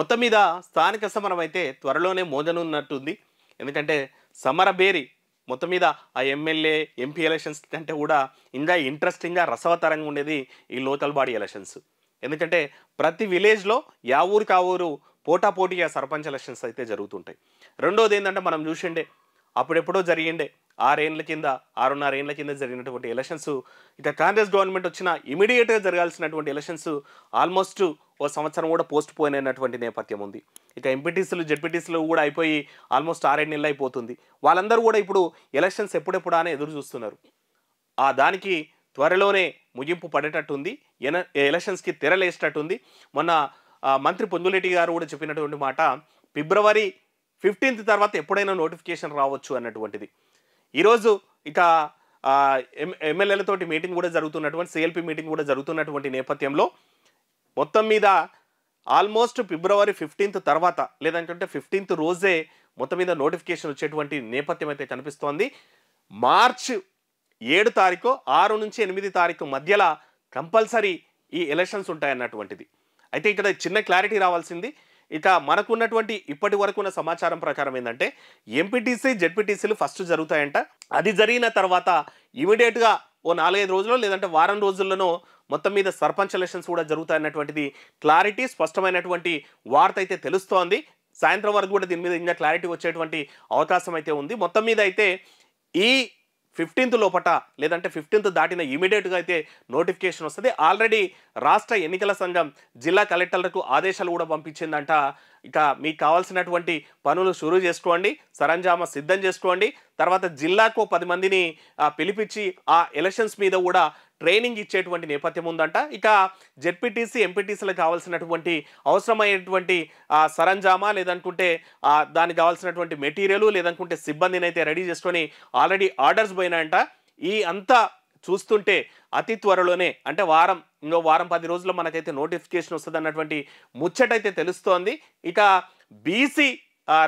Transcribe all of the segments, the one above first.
మొత్తం మీద స్థానిక సమరం అయితే త్వరలోనే మోదనున్నట్టుంది. ఎందుకంటే సమరబేరి మొత్తం మీద ఆ ఎమ్మెల్యే ఎంపీ ఎలక్షన్స్ కంటే కూడా ఇంకా ఇంట్రెస్టింగ్గా రసవతరంగా ఉండేది ఈ లోకల్ బాడీ ఎలక్షన్స్. ఎందుకంటే ప్రతి విలేజ్లో యా ఊరికి ఆ ఊరు పోటాపోటీగా సర్పంచ్ ఎలక్షన్స్ అయితే జరుగుతుంటాయి. రెండోది ఏంటంటే మనం చూసిండే అప్పుడెప్పుడో జరిగిండే 6 ఏళ్ల కింద 6.5 ఏళ్ల కింద జరిగినటువంటి ఎలక్షన్స్ ఇక కాంగ్రెస్ గవర్నమెంట్ వచ్చిన ఇమీడియట్గా జరగాల్సినటువంటి ఎలక్షన్స్ ఆల్మోస్ట్ ఓ సంవత్సరం కూడా పోస్ట్ పోన్ అయినటువంటి నేపథ్యం ఉంది. ఇక ఎంపీటీసీలు జెడ్పీటీసీలు కూడా అయిపోయి ఆల్మోస్ట్ 6-7 నెలలు అయిపోతుంది. వాళ్ళందరూ కూడా ఇప్పుడు ఎలక్షన్స్ ఎప్పుడెప్పుడా అని ఎదురు చూస్తున్నారు. ఆ దానికి త్వరలోనే ముగింపు పడేటట్టుంది. ఎలక్షన్స్కి తెరలేసేటట్టుంది. మొన్న మంత్రి పొంగులేటి గారు కూడా చెప్పినటువంటి మాట ఫిబ్రవరి 15 తర్వాత ఎప్పుడైనా నోటిఫికేషన్ రావచ్చు అన్నటువంటిది. ఈరోజు ఇక ఎమ్మెల్యేలతోటి మీటింగ్ కూడా జరుగుతున్నటువంటి సిఎల్పి మీటింగ్ కూడా జరుగుతున్నటువంటి నేపథ్యంలో మొత్తం మీద ఆల్మోస్ట్ ఫిబ్రవరి 15 తర్వాత లేదంటే 15 రోజే మొత్తం మీద నోటిఫికేషన్ వచ్చేటువంటి నేపథ్యం అయితే కనిపిస్తోంది. మార్చ్ 7 తారీఖు 6 నుంచి 8 తారీఖు మధ్యలో కంపల్సరీ ఈ ఎలక్షన్స్ ఉంటాయన్నటువంటిది. అయితే ఇక్కడ చిన్న క్లారిటీ రావాల్సింది. ఇక మనకున్నటువంటి ఇప్పటి వరకు ఉన్న సమాచారం ప్రకారం ఏంటంటే ఎంపీటీసీ జెడ్పీటీసీలు ఫస్ట్ జరుగుతాయంట. అది జరిగిన తర్వాత ఇమీడియట్గా ఓ 4-5 రోజుల్లో లేదంటే వారం రోజుల్లోనో మొత్తం మీద సర్పంచ్ ఎలక్షన్స్ కూడా జరుగుతాయన్నటువంటిది క్లారిటీ స్పష్టమైనటువంటి వార్త అయితే తెలుస్తోంది. సాయంత్రం వరకు కూడా దీని మీద ఇంకా క్లారిటీ వచ్చేటువంటి అవకాశం అయితే ఉంది. మొత్తం మీద అయితే ఈ 15 లోపట లేదంటే 15 దాటిన ఇమీడియట్గా అయితే నోటిఫికేషన్ వస్తుంది. ఆల్రెడీ రాష్ట్ర ఎన్నికల సంఘం జిల్లా కలెక్టర్లకు ఆదేశాలు కూడా పంపించిందంట. ఇక మీకు కావాల్సినటువంటి పనులు షురూ చేసుకోండి, సరంజామా సిద్ధం చేసుకోండి. తర్వాత జిల్లాకు 10 మందిని పిలిపించి ఆ ఎలక్షన్స్ మీద కూడా ట్రైనింగ్ ఇచ్చేటువంటి నేపథ్యం ఉందంట. ఇక జెడ్పీటీసీ ఎంపీటీసీలకు కావాల్సినటువంటి అవసరమైనటువంటి సరంజామా లేదనుకుంటే దానికి కావాల్సినటువంటి మెటీరియల్ లేదనుకుంటే సిబ్బందిని అయితే రెడీ చేసుకొని ఆల్రెడీ ఆర్డర్స్ పోయినాయంట. ఈ అంతా చూస్తుంటే అతి త్వరలోనే అంటే ఇంకో వారం 10 రోజుల్లో మనకైతే నోటిఫికేషన్ వస్తుంది అన్నటువంటి ముచ్చటైతే తెలుస్తోంది. ఇక బీసీ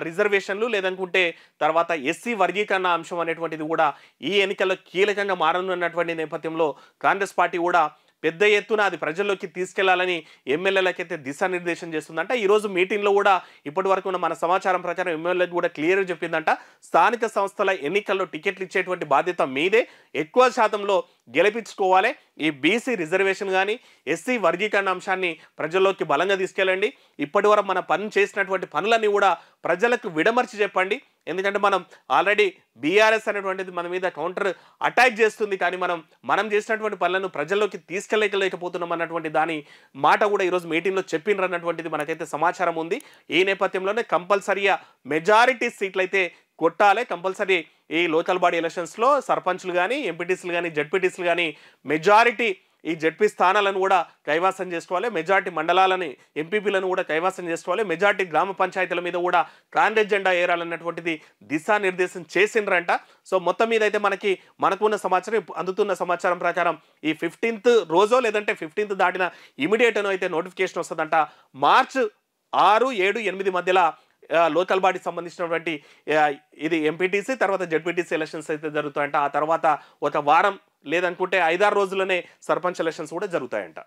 రిజర్వేషన్లు లేదనుకుంటే తర్వాత ఎస్సీ వర్గీకరణ అంశం అనేటువంటిది కూడా ఈ ఎన్నికల్లో కీలకంగా మారనున్నటువంటి నేపథ్యంలో కాంగ్రెస్ పార్టీ కూడా పెద్ద ఎత్తున అది ప్రజల్లోకి తీసుకెళ్లాలని ఎమ్మెల్యేలకైతే దిశానిర్దేశం చేస్తుందంట. ఈరోజు మీటింగ్లో కూడా ఇప్పటి వరకు ఉన్న మన సమాచారం ప్రకారం ఎమ్మెల్యేలకు కూడా క్లియర్గా చెప్పిందంట. స్థానిక సంస్థల ఎన్నికల్లో టికెట్లు ఇచ్చేటువంటి బాధ్యత మీదే, ఎక్కువ శాతంలో గెలిపించుకోవాలి. ఈ బీసీ రిజర్వేషన్ కానీ ఎస్సీ వర్గీకరణ అంశాన్ని ప్రజల్లోకి బలంగా తీసుకెళ్ళండి. ఇప్పటి వరకు మన పని చేసినటువంటి పనులన్నీ కూడా ప్రజలకు విడమర్చి చెప్పండి. ఎందుకంటే మనం ఆల్రెడీ బీఆర్ఎస్ అనేటువంటిది మన మీద కౌంటర్ అటాక్ చేస్తుంది, కానీ మనం చేసినటువంటి పనులను ప్రజల్లోకి తీసుకెళ్ళలేకపోతున్నాం అన్నటువంటి దాని మాట కూడా ఈరోజు మీటింగ్లో చెప్పిండ్రు అన్నటువంటిది మనకైతే సమాచారం ఉంది. ఈ నేపథ్యంలోనే కంపల్సరీగా మెజారిటీ సీట్లు అయితే కొట్టాలి. కంపల్సరీ ఈ లోకల్ బాడీ ఎలక్షన్స్లో సర్పంచ్లు కానీ ఎంపీటీసీలు కానీ జెడ్పీటీసీలు కానీ మెజారిటీ ఈ జెడ్పీ స్థానాలను కూడా కైవాసం చేసుకోవాలి. మెజారిటీ మండలాలని ఎంపీపీలను కూడా కైవాసం చేసుకోవాలి. మెజారిటీ గ్రామ పంచాయతీల మీద కూడా కాంగ్రెస్ జెండా ఏరాలన్నటువంటిది దిశానిర్దేశం చేసిండ్రంట. సో మొత్తం మీద అయితే మనకున్న సమాచారం అందుతున్న సమాచారం ప్రకారం ఈ 15th రోజో లేదంటే 15th దాటిన ఇమీడియట్ అయితే నోటిఫికేషన్ వస్తుందంట. మార్చ్ 6, 7, 8 మధ్యలో లోకల్ బాడీకి సంబంధించినటువంటి ఇది ఎంపీటీసీ తర్వాత జెడ్పీటీసీ ఎలక్షన్స్ అయితే జరుగుతాయంట. ఆ తర్వాత ఒక వారం లేదనుకుంటే 5-6 రోజుల్లోనే సర్పంచ్ ఎలక్షన్స్ కూడా జరుగుతాయంట.